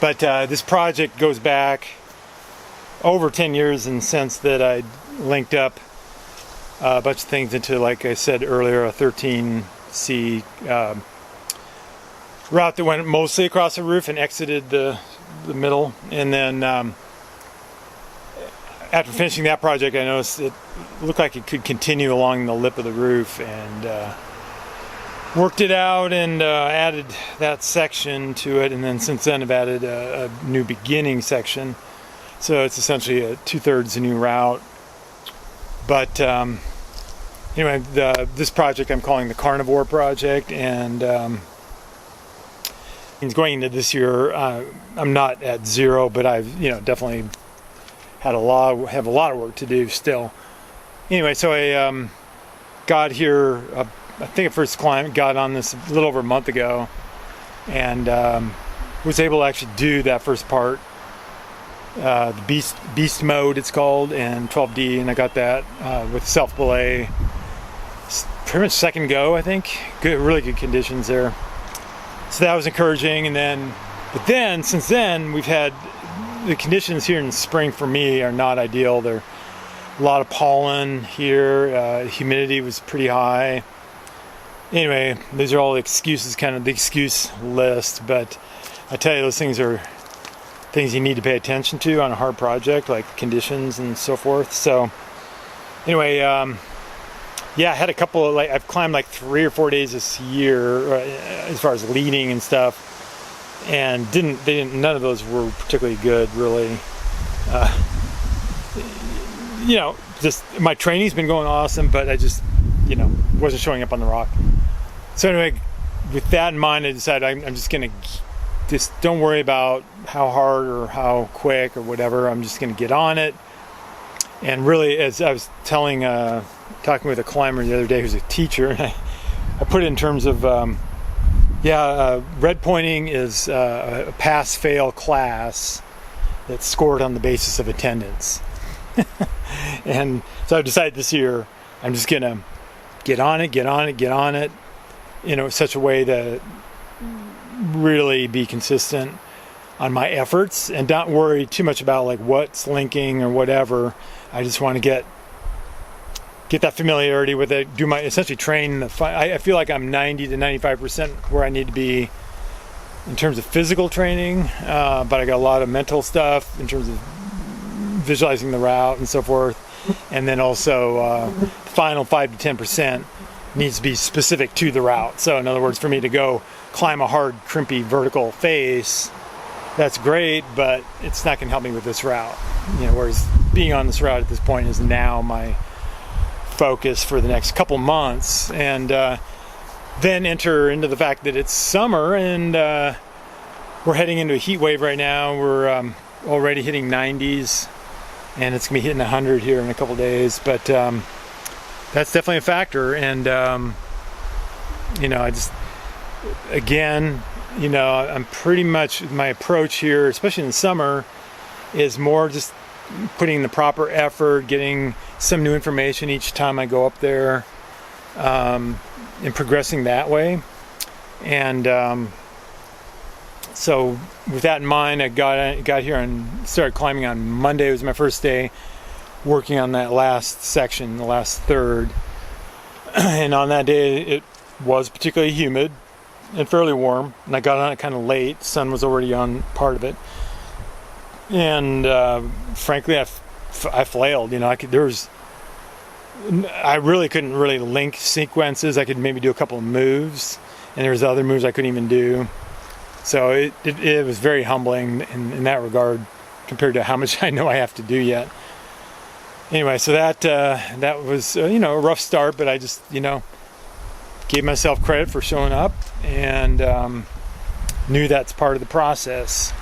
But this project goes back over 10 years in the sense that I linked up a bunch of things into, like I said earlier, a 13C route that went mostly across the roof and exited the middle. And then after finishing that project, I noticed it looked like it could continue along the lip of the roof, and worked it out and added that section to it. And then since then I've added a new beginning section, so it's essentially a 2/3 a new route. But anyway, this project I'm calling the Carnicore project, and going into this year, I'm not at zero, but I've definitely have a lot of work to do still. Anyway, so I got here. I think I first got on this a little over a month ago, and was able to actually do that first part, the beast mode it's called, and 12D, and I got that with self belay. Pretty much second go, I think. Really good conditions there. So that was encouraging, but then since then we've had the conditions here in the spring for me are not ideal. There a lot of pollen here. Humidity was pretty high. Anyway, these are all excuses, kind of the excuse list, but I tell you, those things are things you need to pay attention to on a hard project, like conditions and so forth. So anyway, yeah, I had a couple of, I've climbed 3 or 4 days this year as far as leading and stuff, and none of those were particularly good, really. Just my training's been going awesome, but I just wasn't showing up on the rock. So anyway, with that in mind, I decided I'm just gonna don't worry about how hard or how quick or whatever. I'm just gonna get on it. And really, as I was talking with a climber the other day who's a teacher, and I put it in terms of red pointing is a pass-fail class that's scored on the basis of attendance. And so I decided this year I'm just gonna get on it in such a way to really be consistent on my efforts and not worry too much about what's linking or whatever. I just want to get that familiarity with it, essentially train I feel like I'm 90 to 95% where I need to be in terms of physical training, but I got a lot of mental stuff in terms of visualizing the route and so forth. And then also the final 5 to 10% needs to be specific to the route. So in other words, for me to go climb a hard, crimpy vertical face, that's great, but it's not going to help me with this route. Whereas being on this route at this point is now my focus for the next couple months, and then enter into the fact that it's summer, and we're heading into a heat wave right now. We're already hitting 90s, and it's gonna be hitting 100 here in a couple days, but that's definitely a factor. And I just, again, I'm pretty much, my approach here, especially in the summer, is more just putting the proper effort, getting some new information each time I go up there, and progressing that way. And so with that in mind, I got here and started climbing on Monday. It was my first day working on that last section, the last third. And on that day, it was particularly humid and fairly warm, and I got on it kind of late. The sun was already on part of it, and frankly, I flailed. I really couldn't link sequences. I could maybe do a couple of moves, and there was other moves I couldn't even do. So it was very humbling in that regard compared to how much I know I have to do yet. Anyway, so that was a rough start, but I just gave myself credit for showing up, and knew that's part of the process.